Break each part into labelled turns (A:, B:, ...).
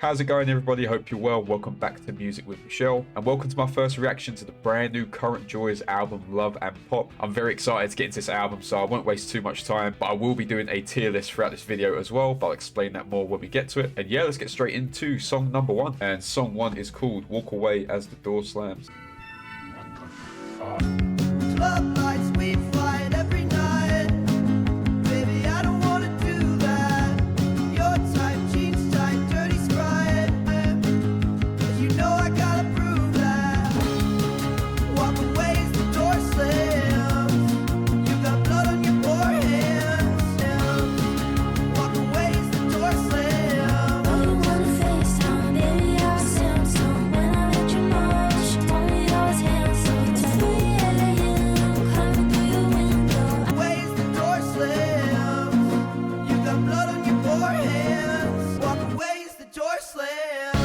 A: How's it going, everybody? Hope you're well. Welcome back to Music with Michelle, and welcome to my first reaction to the brand new Current Joys album, Love and Pop. I'm very excited to get into this album, so I won't waste too much time, but I will be doing a tier list throughout this video as well, but I'll explain that more when we get to it. And yeah, let's get straight into song number one. And song one is called Walk Away as the Door Slams.
B: What the fuck? Club lights, we fight every night. Baby, I don't wanna do that. Your type, jeans tight, dirty sprite. You know I gotta prove that. Walk away as the door slams. You got blood on your forehands. Walk away as the door slams.
C: Oh, you wanna FaceTime, baby, I was Samsung. When I met your mom, she told me I was handsome. It's 3 a.m., climbing through your window.
B: Away as the door slams. You got blood on your forehands. Walk away as the door slams.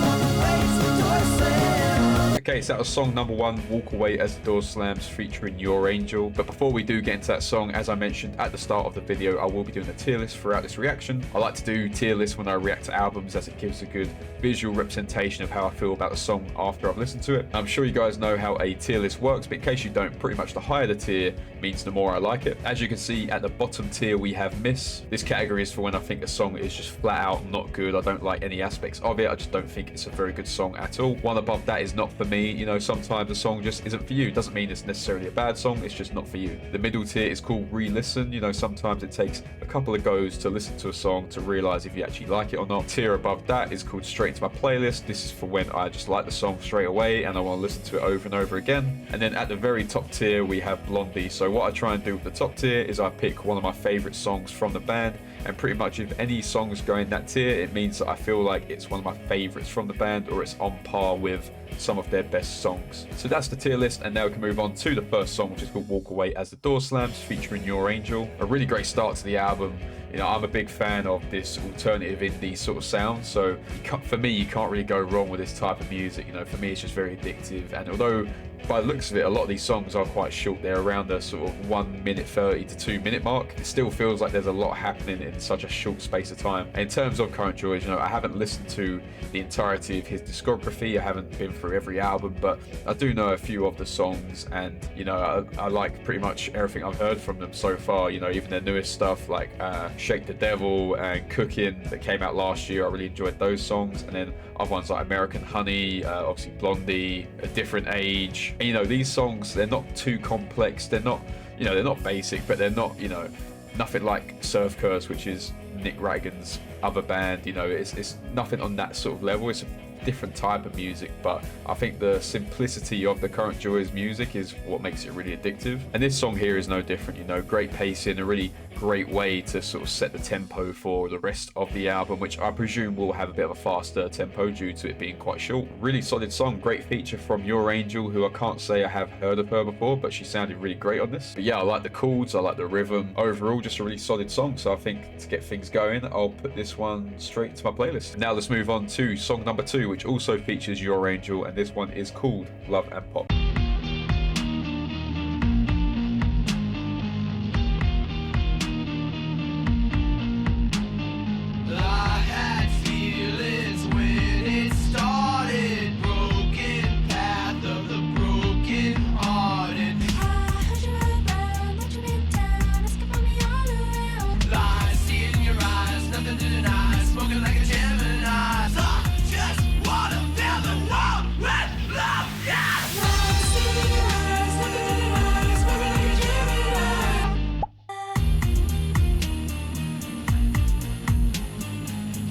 B: Walk away as the door slams.
A: Okay, so that was song number one, Walk Away as the Door Slams, featuring Your Angel. But before we do get into that song, as I mentioned at the start of the video, I will be doing a tier list throughout this reaction. I like to do tier lists when I react to albums, as it gives a good visual representation of how I feel about the song after I've listened to it. I'm sure you guys know how a tier list works, but in case you don't, pretty much the higher the tier means the more I like it. As you can see, at the bottom tier we have Miss. This category is for when I think a song is just flat out not good. I don't like any aspects of it. I just don't think it's a very good song at all. One above that is Not For Me. You know, sometimes a song just isn't for you. Doesn't mean it's necessarily a bad song, it's just not for you. The middle tier is called Re-Listen. You know, sometimes it takes a couple of goes to listen to a song to realize if you actually like it or not. Tier above that is called Straight Into My Playlist. This is for when I just like the song straight away and I want to listen to it over and over again. And then at the very top tier we have Blondie. So what I try and do with the top tier is I pick one of my favorite songs from the band, and pretty much if any songs go in that tier, it means that I feel like it's one of my favorites from the band, or it's on par with some of their best songs. So that's the tier list, and now we can move on to the first song, which is called Walk Away as the Door Slams, featuring Your Angel. A really great start to the album. You know, I'm a big fan of this alternative indie sort of sound, so for me, you can't really go wrong with this type of music. You know, for me, it's just very addictive, and although by the looks of it, a lot of these songs are quite short. They're around the sort of 1 minute 30 to 2 minute mark. It still feels like there's a lot happening in such a short space of time. In terms of Current Joys, you know, I haven't listened to the entirety of his discography. I haven't been through every album, but I do know a few of the songs, and you know, I like pretty much everything I've heard from them so far. You know, even their newest stuff like Shake the Devil and Cooking that came out last year. I really enjoyed those songs, and then other ones like American Honey, obviously Blondie, A Different Age. And, you know, these songs, they're not too complex. They're not, you know, they're not basic, but they're not, you know, nothing like Surf Curse, which is Nick Raggan's other band. You know, it's nothing on that sort of level. It's a different type of music, but I think the simplicity of the Current Joys music is what makes it really addictive. And this song here is no different. You know, great pacing, a really great way to sort of set the tempo for the rest of the album, which I presume will have a bit of a faster tempo due to it being quite short. Really solid song, great feature from Your Angel, who I can't say I have heard of her before, but she sounded really great on this. But yeah, I like the chords, I like the rhythm. Overall, just a really solid song. So I think to get things going, I'll put this one straight into my playlist. Now let's move on to song number two, which also features Your Angel, and this one is called Love and Pop.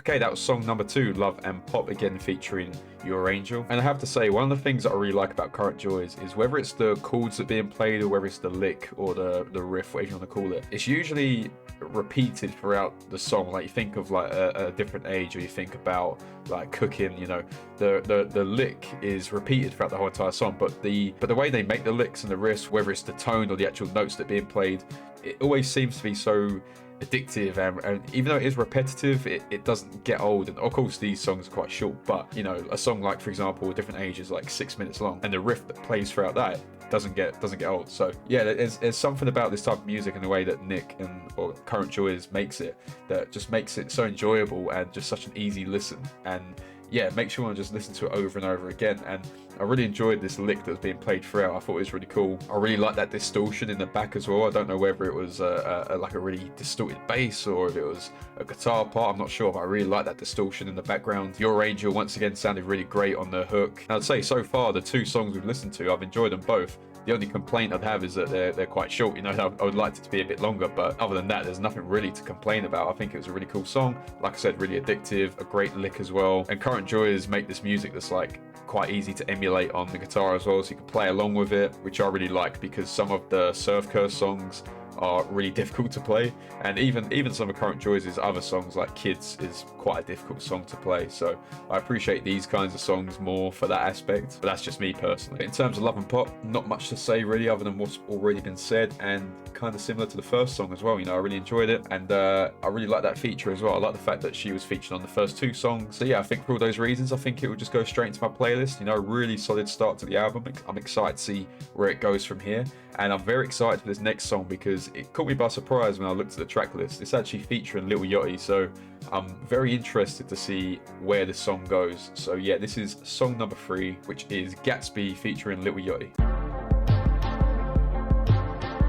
A: Okay, that was song number two, Love and Pop, again featuring Your Angel. And I have to say, one of the things that I really like about Current Joys is whether it's the chords that are being played or whether it's the lick or the riff, whatever you want to call it, it's usually repeated throughout the song. Like you think of like a Different Age, or you think about like Cooking, you know, the lick is repeated throughout the whole entire song, but the way they make the licks and the riffs, whether it's the tone or the actual notes that are being played, it always seems to be so addictive, and even though it is repetitive, it doesn't get old. And of course these songs are quite short, but you know, a song like, for example, Different Ages, like 6 minutes long, and the riff that plays throughout that doesn't get old. So yeah, there's something about this type of music and the way that Nick or Current Joys makes it that just makes it so enjoyable and just such an easy listen. And yeah, it makes you want to just listen to it over and over again. And I really enjoyed this lick that was being played throughout. I thought it was really cool. I really like that distortion in the back as well. I don't know whether it was like a really distorted bass or if it was a guitar part. I'm not sure, but I really like that distortion in the background. Your Angel once again sounded really great on the hook. And I'd say so far the two songs we've listened to, I've enjoyed them both. The only complaint I'd have is that they're quite short. You know, I would like it to be a bit longer, but other than that, there's nothing really to complain about. I think it was a really cool song. Like I said, really addictive, a great lick as well. And Current Joys make this music that's like quite easy to emulate on the guitar as well, so you can play along with it, which I really like, because some of the Surf Curse songs are really difficult to play, and even some of Current Joys' other songs like Kids is quite a difficult song to play. So I appreciate these kinds of songs more for that aspect, but that's just me personally. But in terms of Love and Pop, not much to say really other than what's already been said, and kind of similar to the first song as well. You know, I really enjoyed it, and I really like that feature as well. I like the fact that she was featured on the first two songs. So yeah, I think for all those reasons, I think it would just go straight into my playlist. You know, really solid start to the album. I'm excited to see where it goes from here, and I'm very excited for this next song because it caught me by surprise when I looked at the track list. It's actually featuring Lil Yachty, so I'm very interested to see where this song goes. So yeah, this is song number 3, which is Gatsby featuring Lil Yachty.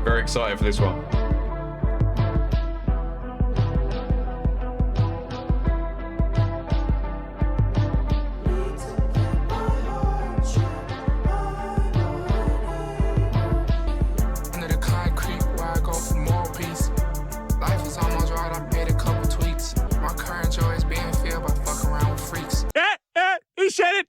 A: Very excited for this one.
D: He said it!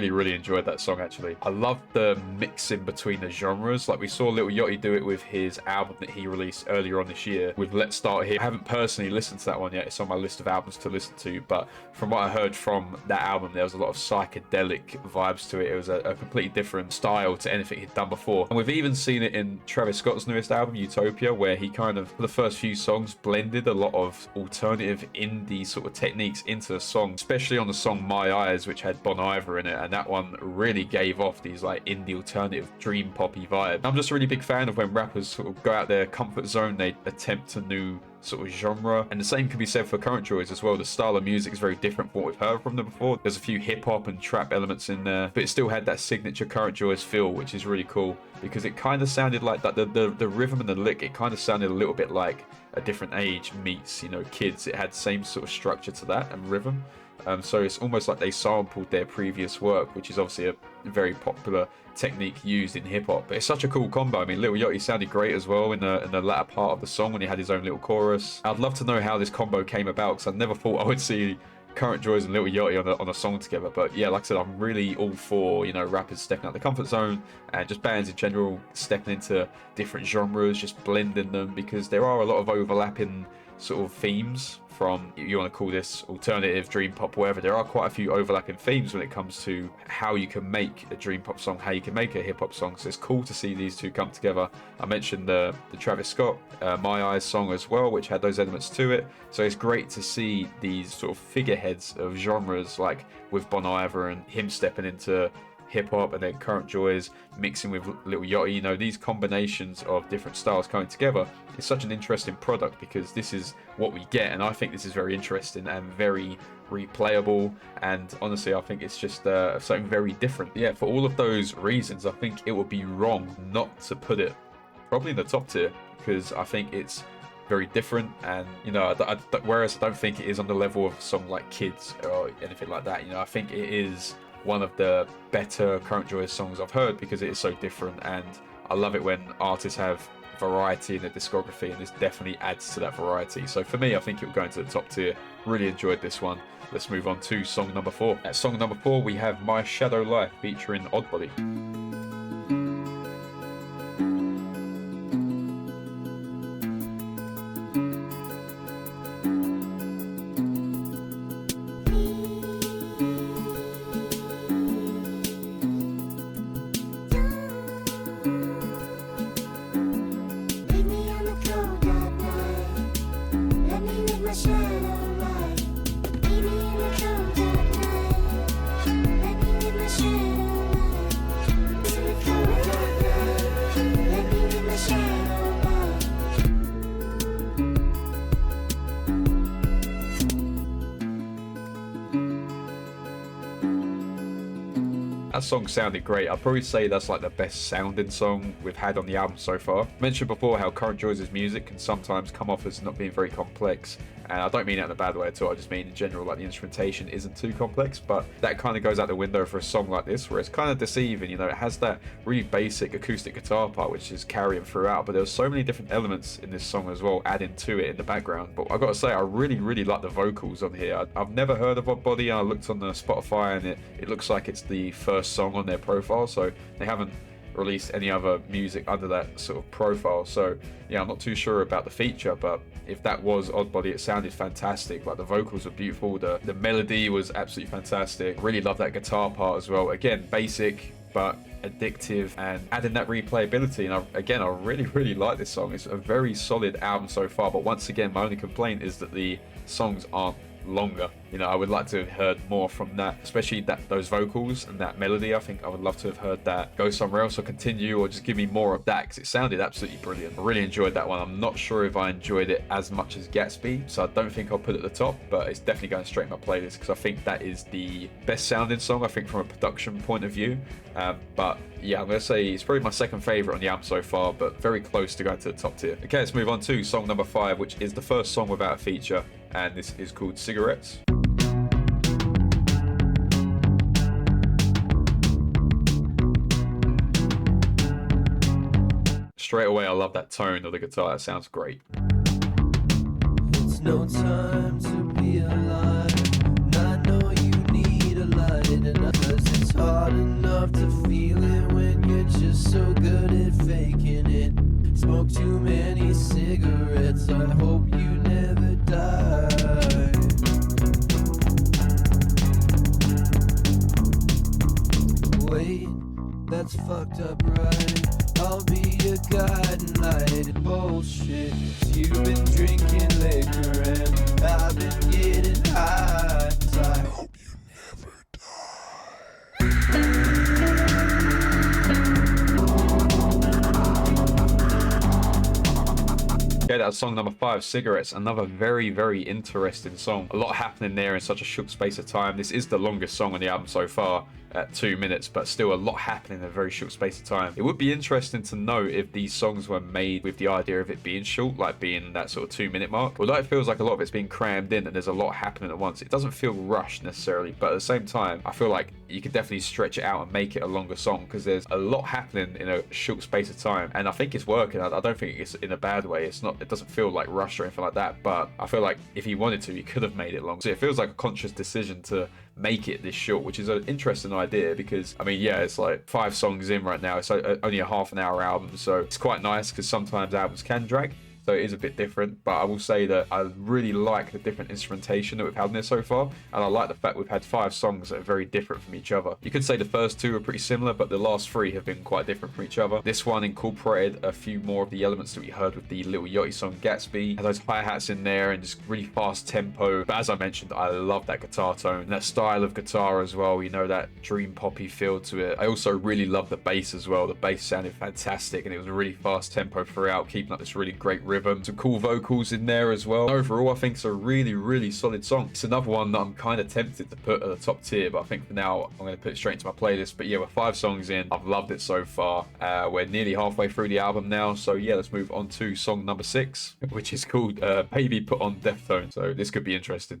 A: Really enjoyed that song actually. I love the mixing between the genres. Like we saw Lil Yachty do it with his album that he released earlier on this year with Let's Start Here. I haven't personally listened to that one yet. It's on my list of albums to listen to, but from what I heard from that album, there was a lot of psychedelic vibes to it. It was a completely different style to anything he'd done before. And we've even seen it in Travis Scott's newest album, Utopia, where he kind of, for the first few songs, blended a lot of alternative indie sort of techniques into the song, especially on the song My Eyes, which had Bon Iver in it, and that one really gave off these like indie alternative dream poppy vibe. I'm just a really big fan of when rappers sort of go out their comfort zone, they attempt a new sort of genre, and the same can be said for Current Joys as well. The style of music is very different from what we've heard from them before. There's a few hip-hop and trap elements in there, but it still had that signature Current Joys feel, which is really cool because it kind of sounded like that the rhythm and the lick, it kind of sounded a little bit like A Different Age meets, you know, Kids. It had the same sort of structure to that and rhythm. So it's almost like they sampled their previous work, which is obviously a very popular technique used in hip-hop. But it's such a cool combo. I mean, Lil Yachty sounded great as well in the latter part of the song when he had his own little chorus. I'd love to know how this combo came about, because I never thought I would see Current Joys and Lil Yachty on a song together. But yeah, like I said, I'm really all for, you know, rappers stepping out the comfort zone and just bands in general stepping into different genres, just blending them, because there are a lot of overlapping sort of themes from, you want to call this alternative, dream pop, whatever. There are quite a few overlapping themes when it comes to how you can make a dream pop song, how you can make a hip hop song. So it's cool to see these two come together. I mentioned the Travis Scott My Eyes song as well, which had those elements to it. So it's great to see these sort of figureheads of genres, like with Bon Iver and him stepping into hip-hop, and then Current Joys mixing with Lil Yachty. You know, these combinations of different styles coming together is such an interesting product, because this is what we get, and I think this is very interesting and very replayable, and honestly I think it's just something very different. Yeah, for all of those reasons, I think it would be wrong not to put it probably in the top tier, because I think it's very different, and you know, whereas I don't think it is on the level of a song like Kids or anything like that. You know, I think it is one of the better Current Joys songs I've heard, because it is so different, and I love it when artists have variety in their discography, and this definitely adds to that variety. So for me, I think it will go into the top tier. Really enjoyed this one. Let's move on to song number 4. At song number 4, we have My Shadow Life featuring Oddbody.
C: my shadow light. Meet me in the cold dark night. Let me be my shadow light. In the cold dark night. Let me be my shadow light.
A: That song sounded great. I'd probably say that's like the best sounding song we've had on the album so far. I mentioned before how Current Joys' music can sometimes come off as not being very complex. And I don't mean that in a bad way at all. I just mean in general, like the instrumentation isn't too complex, but that kind of goes out the window for a song like this, where it's kind of deceiving. You know, it has that really basic acoustic guitar part, which is carrying throughout, but there's so many different elements in this song as well, adding to it in the background. But I gotta say, I really like the vocals on here. I've never heard of Odd Body. I looked on the Spotify and it looks like it's the first song on their profile, so they haven't released any other music under that sort of profile. So yeah, I'm not too sure about the feature, but if that was Odd Body, it sounded fantastic. Like the vocals were beautiful, the melody was absolutely fantastic. Really love that guitar part as well. Again, basic but addictive and adding that replayability. And I really like this song. It's a very solid album so far, but once again, my only complaint is that the songs aren't longer. You know, I would like to have heard more from that, especially those vocals and that melody. I think I would love to have heard that go somewhere else or continue, or just give me more of that, because it sounded absolutely brilliant. I really enjoyed that one. I'm not sure if I enjoyed it as much as Gatsby, so I don't think I'll put it at the top, but it's definitely going straight in my playlist because I think that is the best sounding song, I think, from a production point of view. But yeah, I'm gonna say it's probably my second favorite on the album so far, but very close to going to the top tier. Okay, let's move on to song number 5, which is the first song without a feature, and this is called Cigarettes. Straight away, I love that tone of the guitar. It sounds great.
B: It's no time to be alive. And I know you need a light enough, 'cause it's hard enough to feel it when you're just so good at faking it. Smoke too many cigarettes, I hope you never die. Wait, that's fucked up, right? I'll be your guiding light. Bullshit, 'cause you've been drinking liquor and I've been getting high. So I hope you never
A: Okay, that's song number 5, Cigarettes. Another very interesting song. A lot happening there in such a short space of time. This is the longest song on the album so far, at 2 minutes, but still a lot happening in a very short space of time. It would be interesting to know if these songs were made with the idea of it being short, like being that sort of 2-minute mark. Although it feels like a lot of it's being crammed in and there's a lot happening at once, it doesn't feel rushed necessarily, but at the same time, I feel like you could definitely stretch it out and make it a longer song because there's a lot happening in a short space of time, and I think it's working. I don't think it's in a bad way. It doesn't feel like rushed or anything like that, but I feel like if he wanted to, he could have made it longer. So it feels like a conscious decision to make it this short, which is an interesting idea because, I mean, yeah, it's like 5 songs in right now. It's only a half-an-hour album, so it's quite nice because sometimes albums can drag. So it is a bit different, but I will say that I really like the different instrumentation that we've had in there so far, and I like the fact we've had 5 songs that are very different from each other. You could say the first 2 are pretty similar, but the last 3 have been quite different from each other. This one incorporated a few more of the elements that we heard with the Lil Yachty song Gatsby. Had those hi-hats in there and just really fast tempo. But as I mentioned, I love that guitar tone, that style of guitar as well. You know, that dream poppy feel to it. I also really love the bass as well. The bass sounded fantastic, and it was a really fast tempo throughout, keeping up this really great rhythm. Some cool vocals in there as well. Overall, I think it's a really solid song. It's another one that I'm kind of tempted to put at the top tier, but I think for now I'm going to put it straight into my playlist. But yeah, we're 5 songs in. I've loved it so far. We're nearly halfway through the album now, so yeah, let's move on to song number 6, which is called Baby Put on Deftones. So this could be interesting.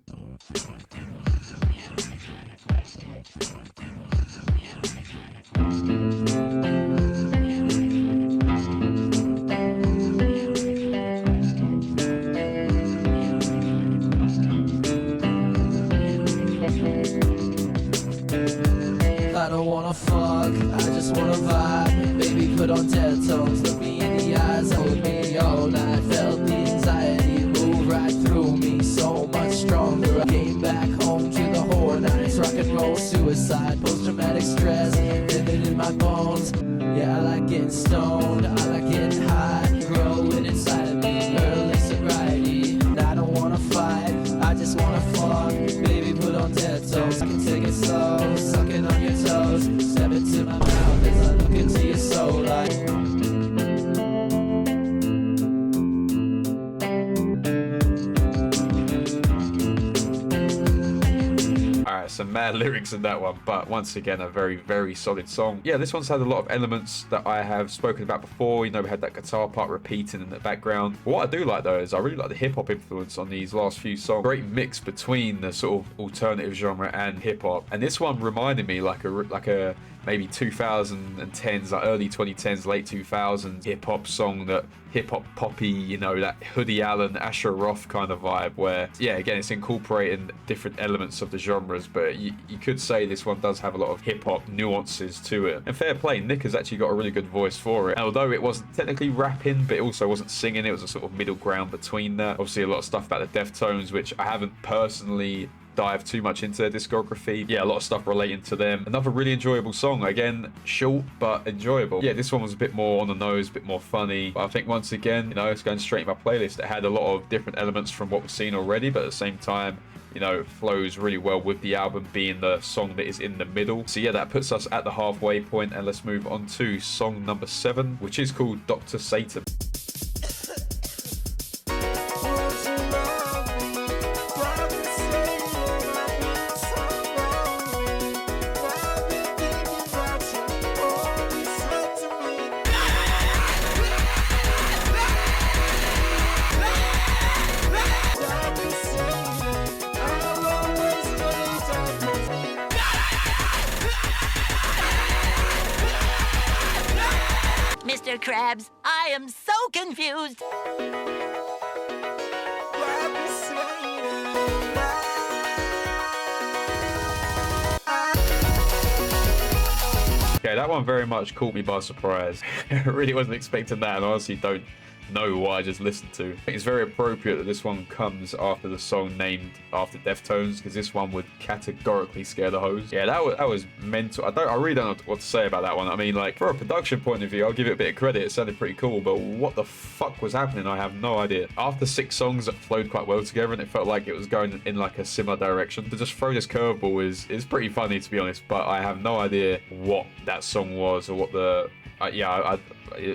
B: I don't wanna fuck, I just wanna vibe. Baby, put on Deftones, look me in the eyes, hold me all night. Felt the anxiety move right through me, so much stronger. I came back home to the horror nights, rock and roll, suicide, post-traumatic stress, living in my bones. Yeah, I like getting stoned, I like getting high, growing inside of me, early sobriety. And I don't wanna fight,
A: Alright, some mad lyrics in that one, but once again, a very, very solid song. Yeah, this one's had a lot of elements that I have spoken about before. You know, we had that guitar part repeating in the background. But what I do like though is I really like the hip-hop influence on these last few songs. Great mix between the sort of alternative genre and hip-hop. And this one reminded me like a maybe 2010s, like early 2010s, late 2000s hip-hop song, that hip-hop poppy, you know, that Hoodie Allen, Asher Roth kind of vibe, where, yeah, again, it's incorporating different elements of the genres, but you could say this one does have a lot of hip-hop nuances to it. And fair play, Nick has actually got a really good voice for it. And although it wasn't technically rapping, but it also wasn't singing, it was a sort of middle ground between that. Obviously, a lot of stuff about the Deftones, which I haven't personally dive too much into their discography. Yeah, a lot of stuff relating to them. Another really enjoyable song. Again, short but enjoyable. Yeah, this one was a bit more on the nose, a bit more funny. But I think once again, you know, it's going straight in my playlist. It had a lot of different elements from what we've seen already, but at the same time, you know, it flows really well with the album being the song that is in the middle. So yeah, that puts us at the halfway point, and let's move on to song number 7, which is called Dr. Satan.
E: Mr. Krabs, I am so confused.
A: Okay, that one very much caught me by surprise. I really wasn't expecting that, and I honestly don't know what I just listened to. I think it's very appropriate that this one comes after the song named after Deftones, because this one would categorically scare the hoes. Yeah, that was mental. I really don't know what to say about that one. I mean, like, for a production point of view, I'll give it a bit of credit. It sounded pretty cool, but what the fuck was happening? I have no idea. After 6 songs that flowed quite well together, and it felt like it was going in like a similar direction, to just throw this curveball is pretty funny, to be honest, but I have no idea what that song was or what the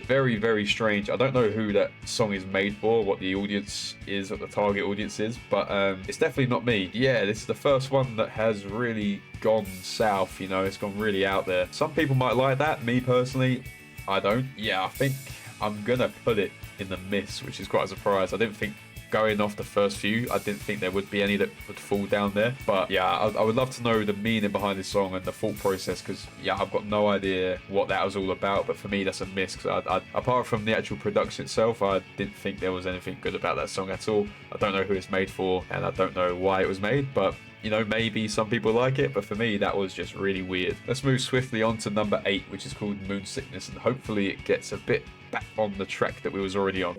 A: very, very strange. I don't know who that song is made for, what the audience is, what the target audience is, but it's definitely not me. Yeah, this is the first one that has really gone south, you know, it's gone really out there. Some people might like that, me personally, I don't. Yeah, I think I'm gonna put it in the miss, which is quite a surprise. I didn't think, going off the first few, I didn't think there would be any that would fall down there. But yeah, I would love to know the meaning behind this song and the thought process, because yeah, I've got no idea what that was all about. But for me, that's a miss, because apart from the actual production itself, I didn't think there was anything good about that song at all. I don't know who it's made for, and I don't know why it was made, but you know, maybe some people like it, but for me, that was just really weird. Let's move swiftly on to number 8, which is called Moon Sickness, and hopefully it gets a bit back on the track that we was already on.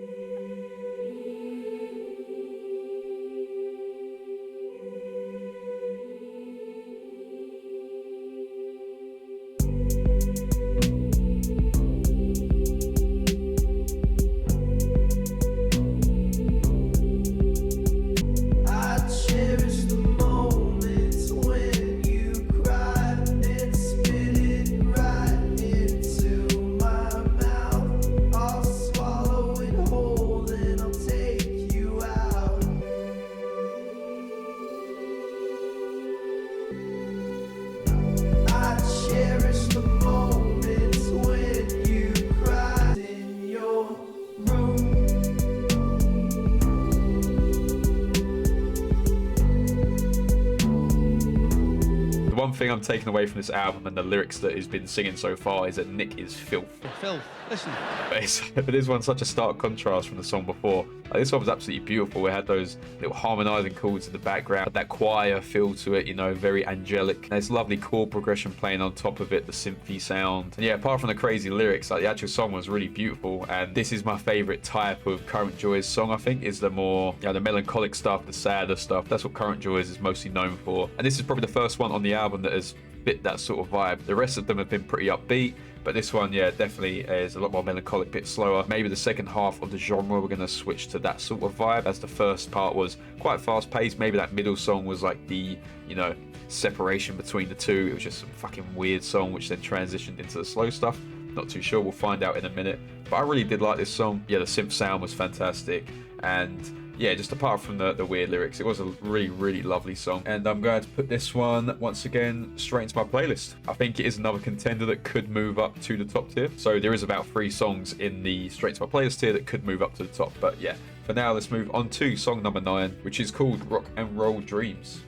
A: One thing I'm taking away from this album and the lyrics that he's been singing so far is that Nick is filth.
F: Phil, listen.
A: But it is one such a stark contrast from the song before. Like, this one was absolutely beautiful. It had those little harmonizing chords in the background, that choir feel to it, you know, very angelic. And this lovely chord progression playing on top of it, the synthy sound. And yeah, apart from the crazy lyrics, like, the actual song was really beautiful. And this is my favorite type of Current Joys song, I think, is the more, you know, the melancholic stuff, the sadder stuff. That's what Current Joys is mostly known for. And this is probably the first one on the album that has fit that sort of vibe. The rest of them have been pretty upbeat, but this one, yeah, definitely is a lot more melancholic, bit slower. Maybe the second half of the genre, we're going to switch to that sort of vibe, as the first part was quite fast paced. Maybe that middle song was like the, you know, separation between the two. It was just some fucking weird song, which then transitioned into the slow stuff. Not too sure, we'll find out in a minute. But I really did like this song. Yeah, the synth sound was fantastic, and yeah, just apart from the weird lyrics, it was a really lovely song. And I'm going to put this one once again straight into my playlist. I think it is another contender that could move up to the top tier. So there is about 3 songs in the straight to my playlist tier that could move up to the top. But yeah, for now, let's move on to song number 9, which is called Rock and Roll Dreams.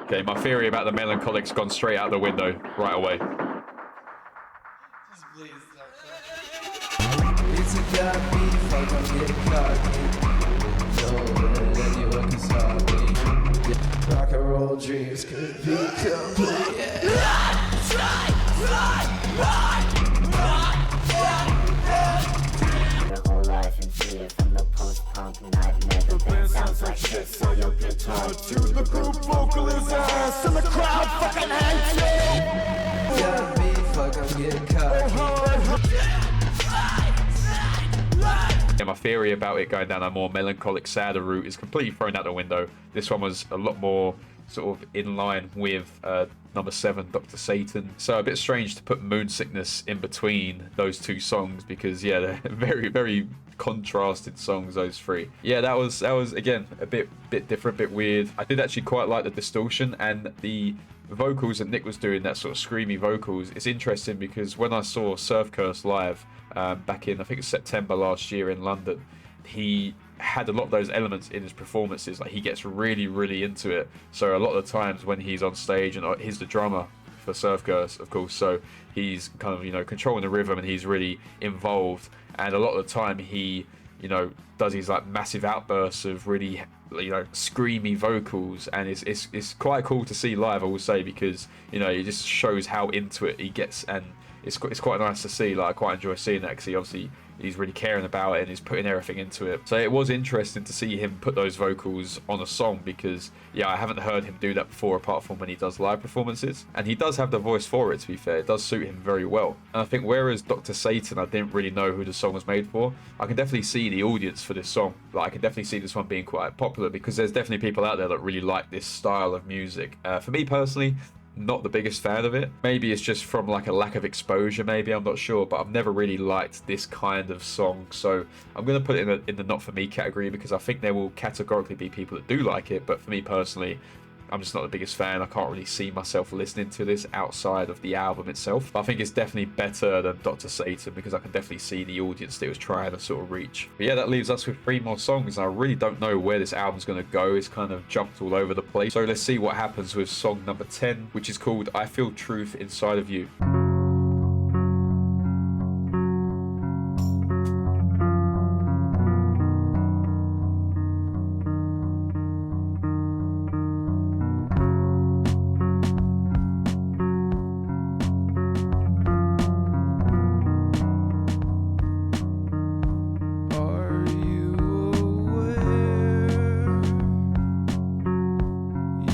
A: Okay, my theory about the melancholic's gone straight out the window right away.
B: It's a copy, fuck, I'm getting cocky. So let you work is hobby. Rock and roll dreams could be complete.
C: Their whole life in fear from the post-punk nightmare. The band sounds like shit, so your guitar to the group vocal is ass, and the crowd fucking hates you.
B: Copy, fuck, I'm getting cocky.
A: Yeah, my theory about it going down a more melancholic, sadder route is completely thrown out the window. This one was a lot more sort of in line with number 7, Dr. Satan. So a bit strange to put Moon Sickness in between those 2 songs because, yeah, they're very contrasted songs, those 3. Yeah, that was again a bit different, bit weird. I did actually quite like the distortion and the vocals that Nick was doing, that sort of screamy vocals. It's interesting because when I saw Surf Curse live back in, I think it's September last year in London, he had a lot of those elements in his performances. Like, he gets really into it. So a lot of the times when he's on stage, and he's the drummer for Surf Curse, of course, so he's kind of, you know, controlling the rhythm and he's really involved. And a lot of the time he, you know, does these like massive outbursts of really, you know, screamy vocals, and it's quite cool to see live, I will say, because, you know, it just shows how into it he gets, and it's quite nice to see. Like, I quite enjoy seeing that because he's really caring about it and he's putting everything into it. So it was interesting to see him put those vocals on a song because, yeah, I haven't heard him do that before apart from when he does live performances. And he does have the voice for it, to be fair. It does suit him very well. And I think whereas Dr. Satan, I didn't really know who the song was made for, I can definitely see the audience for this song. Like, I can definitely see this one being quite popular because there's definitely people out there that really like this style of music. For me personally, not the biggest fan of it. Maybe it's just from like a lack of exposure, maybe, I'm not sure, but I've never really liked this kind of song. So I'm going to put it in the not for me category because I think there will categorically be people that do like it, but for me personally, I'm just not the biggest fan. I can't really see myself listening to this outside of the album itself. But I think it's definitely better than Dr. Satan because I can definitely see the audience that it was trying to sort of reach. But yeah, that leaves us with 3 more songs. I really don't know where this album's going to go. It's kind of jumped all over the place. So let's see what happens with song number 10, which is called I Feel Truth Inside of You.
B: Are you aware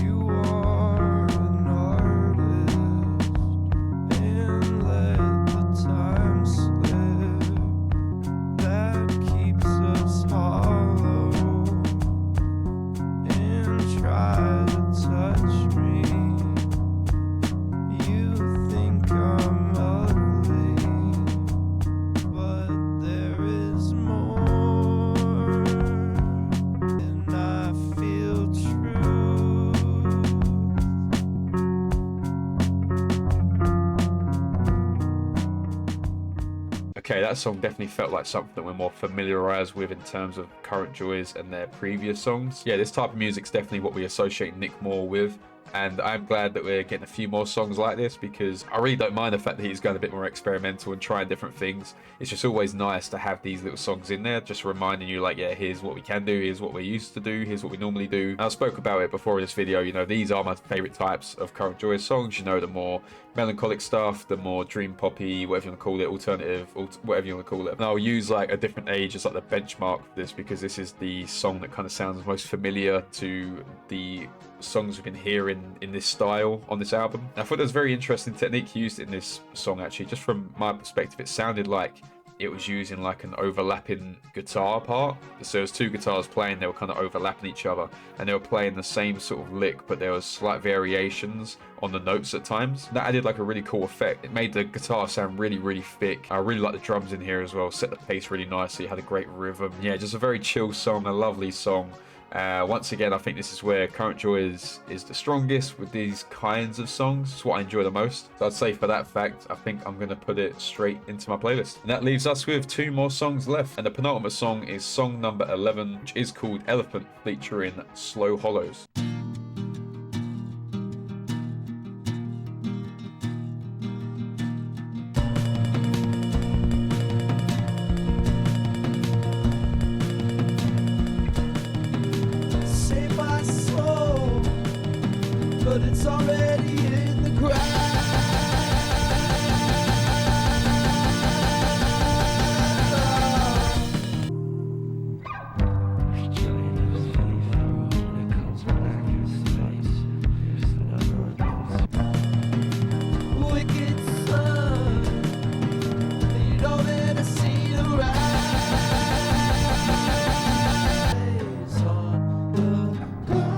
B: you are an artist, and let the time slip that keeps us hollow, and try to touch me? You think I'm ugly, but there is more, and I feel true.
A: Okay, that song definitely felt like something that we're more familiarized with in terms of Current Joys and their previous songs. Yeah, this type of music's definitely what we associate Nick more with. And I'm glad that we're getting a few more songs like this because I really don't mind the fact that he's going a bit more experimental and trying different things. It's just always nice to have these little songs in there, just reminding you like, yeah, here's what we can do, here's what we used to do, here's what we normally do. And I spoke about it before in this video, you know, these are my favorite types of Current Joys songs, you know, the more melancholic stuff, the more dream poppy, whatever you want to call it, alternative, whatever you want to call it. And I'll use like a different age as like the benchmark for this because this is the song that kind of sounds most familiar to the songs we've been hearing in this style on this album. And I thought there was very interesting technique used in this song actually. Just from my perspective, it sounded like it was using like an overlapping guitar part. So there was two guitars playing, they were kind of overlapping each other, and they were playing the same sort of lick, but there was slight variations on the notes at times. That added like a really cool effect. It made the guitar sound really, really thick. I really like the drums in here as well, set the pace really nicely, had a great rhythm. Yeah, just a very chill song, a lovely song. Once again, I think this is where Current Joys is the strongest with these kinds of songs. It's what I enjoy the most. So I'd say for that fact, I think I'm going to put it straight into my playlist. And that leaves us with 2 more songs left. And the penultimate song is song number 11, which is called Elephant, featuring Slow Hollows.
B: Save my soul, but it's already in the ground. Wicked sun, you don't ever see the rise on the ground.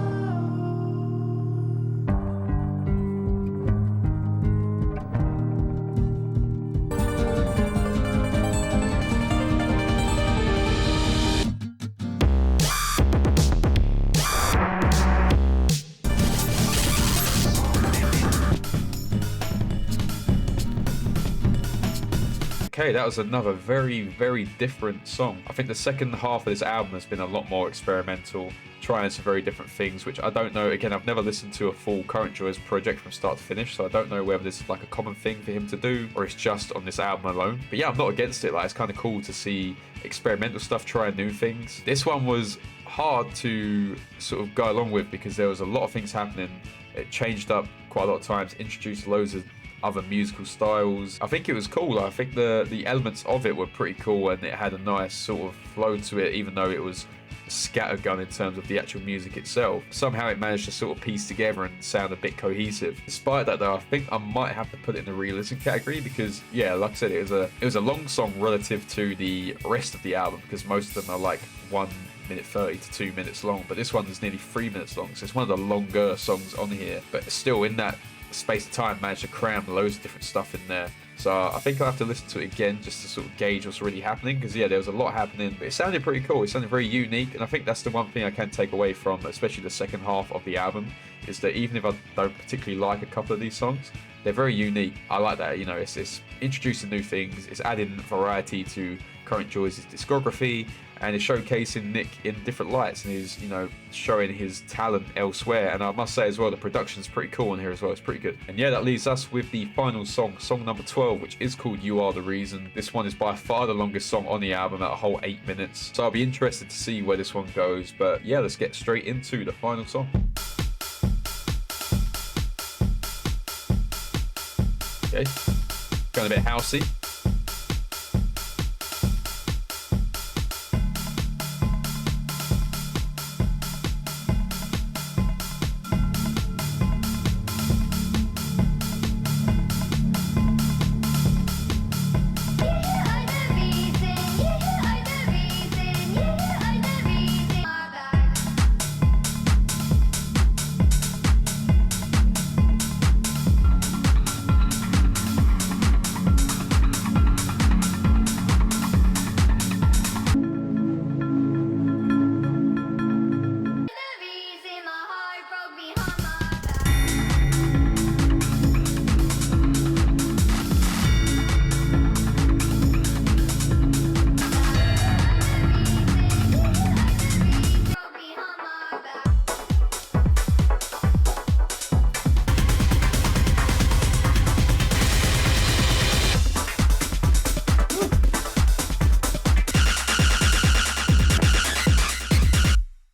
A: Okay, that was another very, very different song. I think the second half of this album has been a lot more experimental, trying some very different things, which I don't know. Again, I've never listened to a full Current Joys project from start to finish, so I don't know whether this is like a common thing for him to do, or it's just on this album alone. But yeah, I'm not against it. Like, it's kind of cool to see experimental stuff, trying new things. This one was hard to sort of go along with because there was a lot of things happening. It changed up quite a lot of times, introduced loads of other musical styles. I think it was cool. I think the elements of it were pretty cool, and it had a nice sort of flow to it, even though it was scattergun in terms of the actual music itself. Somehow it managed to sort of piece together and sound a bit cohesive. Despite that though, I think I might have to put it in the re-listen category because, yeah, like I said, it was a long song relative to the rest of the album, because most of them are like 1:30 to 2 minutes long, but this one is nearly 3 minutes long, so it's one of the longer songs on here, but still in that space of time managed to cram loads of different stuff in there. So I think I'll have to listen to it again just to sort of gauge what's really happening, because yeah, there was a lot happening, but it sounded pretty cool. It sounded very unique, and I think that's the one thing I can take away from especially the second half of the album, is that even if I don't particularly like a couple of these songs, they're very unique. I like that, you know, it's introducing new things, it's adding variety to Current Joys' discography, and is showcasing Nick in different lights, and he's, you know, showing his talent elsewhere. And I must say as well, the production's pretty cool in here as well. It's pretty good. And yeah, that leaves us with the final song, song number 12, which is called You Are the Reason. This one is by far the longest song on the album at a whole 8 minutes. So I'll be interested to see where this one goes. But yeah, let's get straight into the final song. Okay, going a bit housey.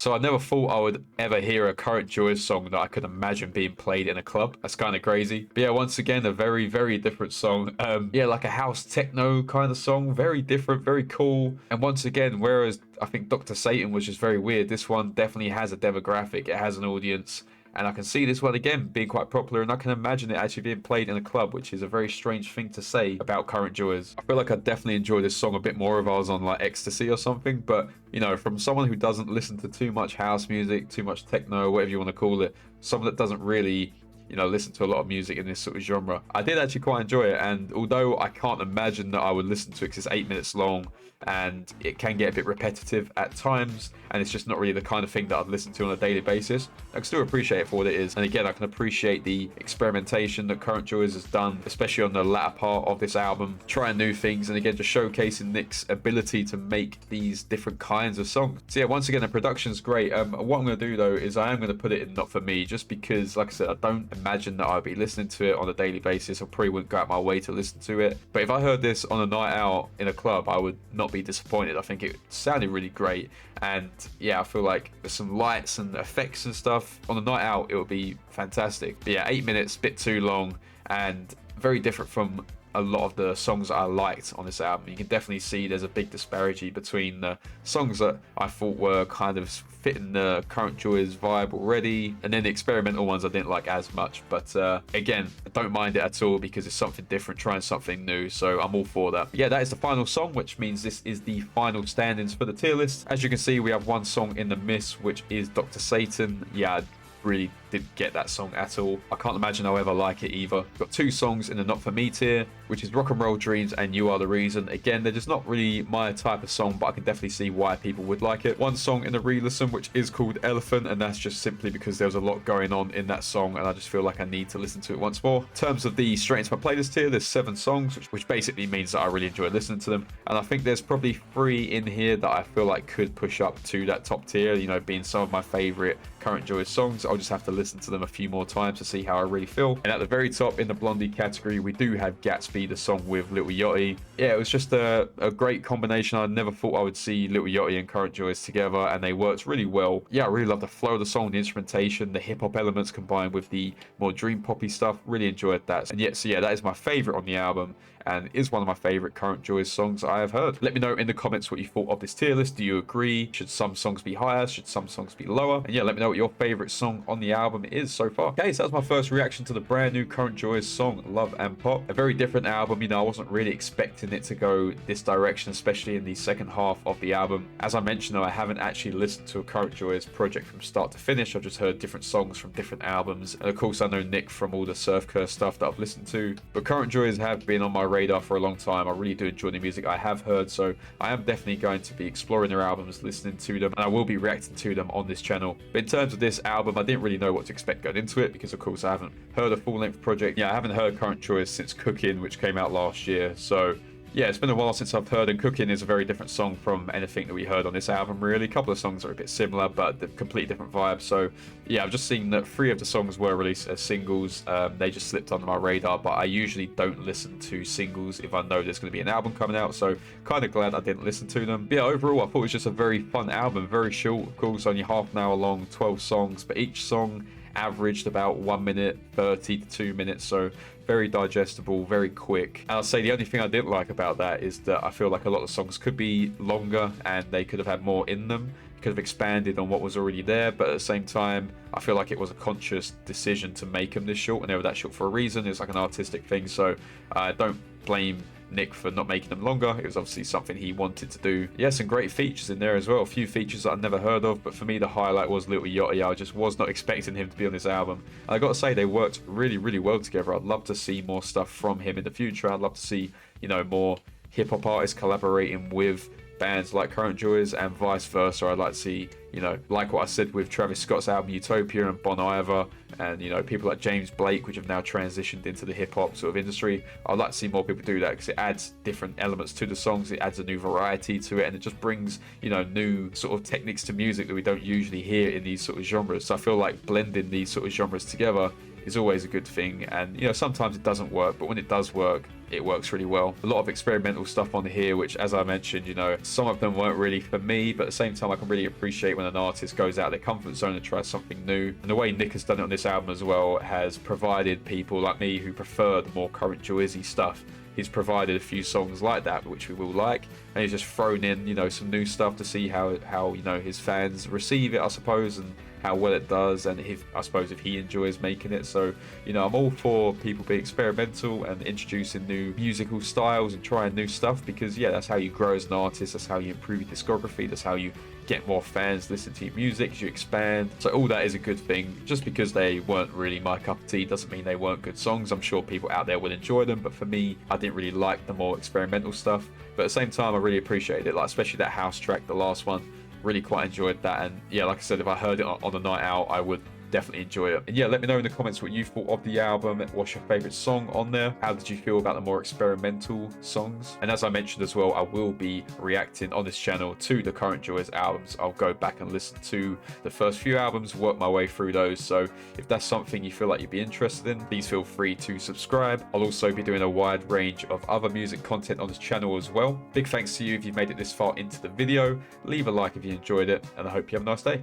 A: So I never thought I would ever hear a Current Joys song that I could imagine being played in a club. That's kind of crazy. But yeah, once again, a very, very different song. Yeah, like a house techno kind of song. Very different, very cool. And once again, whereas I think Dr. Satan was just very weird, this one definitely has a demographic. It has an audience. And I can see this one again being quite popular, and I can imagine it actually being played in a club, which is a very strange thing to say about Current Joys. I feel like I'd definitely enjoy this song a bit more if I was on like ecstasy or something, but you know, from someone who doesn't listen to too much house music, too much techno, whatever you want to call it, someone that doesn't really, you know, listen to a lot of music in this sort of genre, I did actually quite enjoy it. And although I can't imagine that I would listen to it because it's 8 minutes long and it can get a bit repetitive at times, and it's just not really the kind of thing that I'd listen to on a daily basis, I can still appreciate it for what it is. And again, I can appreciate the experimentation that Current Joys has done, especially on the latter part of this album, trying new things, and again, just showcasing Nick's ability to make these different kinds of songs. So yeah, once again, the production's great. What I'm going to do though is I am going to put it in Not For Me, just because, like I said, I don't imagine that I'd be listening to it on a daily basis. I probably wouldn't go out my way to listen to it. But if I heard this on a night out in a club, I would not be disappointed. I think it sounded really great. And yeah, I feel like there's some lights and effects and stuff. On a night out, it would be fantastic. But yeah, 8 minutes, bit too long, and very different from a lot of the songs that I liked on this album. You can definitely see there's a big disparity between the songs that I thought were kind of fitting the Current Joys vibe already, and then the experimental ones I didn't like as much. But again, I don't mind it at all because it's something different, trying something new, so I'm all for that. But yeah, that is the final song, which means this is the final standings for the tier list. As you can see, we have one song in the miss, which is Dr. Satan. Yeah, I really didn't get that song at all. I can't imagine I'll ever like it either. Got two songs in the Not For Me tier, which is Rock and Roll Dreams and You Are The Reason. Again, they're just not really my type of song, but I can definitely see why people would like it. One song in the re-listen, which is called Elephant, and that's just simply because there was a lot going on in that song, and I just feel like I need to listen to it once more. In terms of the straight into my playlist tier, there's 7 songs, which basically means that I really enjoy listening to them, and I think there's probably 3 in here that I feel like could push up to that top tier, you know, being some of my favorite Current Joys songs. I'll just have to listen to them a few more times to see how I really feel. And at the very top in the Blondie category, we do have Gatsby, the song with Lil Yachty. Yeah, it was just a great combination. I never thought I would see Lil Yachty and Current Joys together, and they worked really well. Yeah, I really love the flow of the song, the instrumentation, the hip-hop elements combined with the more dream poppy stuff. Really enjoyed that. And yeah, so yeah, that is my favorite on the album, and is one of my favorite Current Joys songs I have heard. Let me know in the comments what you thought of this tier list. Do you agree? Should some songs be higher? Should some songs be lower? And yeah, let me know what your favorite song on the album is so far. Okay, so that's my first reaction to the brand new Current Joys song, Love and Pop. A very different album. You know, I wasn't really expecting it to go this direction, especially in the second half of the album. As I mentioned though, I haven't actually listened to a Current Joys project from start to finish. I've just heard different songs from different albums. And of course, I know Nick from all the Surf Curse stuff that I've listened to. But Current Joys have been on my radar for a long time. I really do enjoy the music I have heard, so I am definitely going to be exploring their albums, listening to them, and I will be reacting to them on this channel. But in terms of this album, I didn't really know what to expect going into it because of course I haven't heard a full-length project. Yeah, I haven't heard Current Joys since Cookin', which came out last year, so yeah, it's been a while since I've heard, and Cookin' is a very different song from anything that we heard on this album, really. A couple of songs are a bit similar, but they're completely different vibes. So yeah, I've just seen that 3 of the songs were released as singles. They just slipped under my radar, but I usually don't listen to singles if I know there's going to be an album coming out, so kind of glad I didn't listen to them. But yeah, overall, I thought it was just a very fun album, very short, of course, only half an hour long, 12 songs, but each song averaged about 1 minute 30 to 2 minutes, so very digestible, very quick. And I'll say the only thing I didn't like about that is that I feel like a lot of songs could be longer and they could have had more in them, could have expanded on what was already there, but at the same time I feel like it was a conscious decision to make them this short, and they were that short for a reason. It's like an artistic thing, so I don't blame Nick for not making them longer. It was obviously something he wanted to do. Yeah, some great features in there as well. A few features that I've never heard of, but for me the highlight was Lil Yachty. I just was not expecting him to be on this album. And I gotta say, they worked really, really well together. I'd love to see more stuff from him in the future. I'd love to see, you know, more hip-hop artists collaborating with bands like Current Joys and vice versa. I'd like to see, you know, like what I said with Travis Scott's album Utopia and Bon Iver, and you know, people like James Blake, which have now transitioned into the hip-hop sort of industry. I'd like to see more people do that because it adds different elements to the songs, it adds a new variety to it, and it just brings, you know, new sort of techniques to music that we don't usually hear in these sort of genres. So I feel like blending these sort of genres together is always a good thing, and you know, sometimes it doesn't work, but when it does work, it works really well. A lot of experimental stuff on here, which, as I mentioned, you know, some of them weren't really for me, but at the same time I can really appreciate when an artist goes out of their comfort zone and tries something new. And the way Nick has done it on this album as well has provided people like me who prefer the more Current Joysy stuff, he's provided a few songs like that which we will like, and he's just thrown in, you know, some new stuff to see how you know, his fans receive it, I suppose, and how well it does, and if I suppose if he enjoys making it. So, you know, I'm all for people being experimental and introducing new musical styles and trying new stuff, because yeah, that's how you grow as an artist, that's how you improve your discography, that's how you get more fans listen to your music as you expand. So all that is a good thing. Just because they weren't really my cup of tea doesn't mean they weren't good songs. I'm sure people out there would enjoy them, but for me, I didn't really like the more experimental stuff. But at the same time, I really appreciated it, like especially that house track, the last one. Really quite enjoyed that, and yeah, like I said, if I heard it on a night out, I would definitely enjoy it. And yeah, let me know in the comments what you thought of the album. What's your favorite song on there? How did you feel about the more experimental songs? And as I mentioned as well, I will be reacting on this channel to the Current Joys albums. I'll go back and listen to the first few albums, work my way through those. So if that's something you feel like you'd be interested in, please feel free to subscribe. I'll also be doing a wide range of other music content on this channel as well. Big thanks to you if you've made it this far into the video. Leave a like if you enjoyed it, and I hope you have a nice day.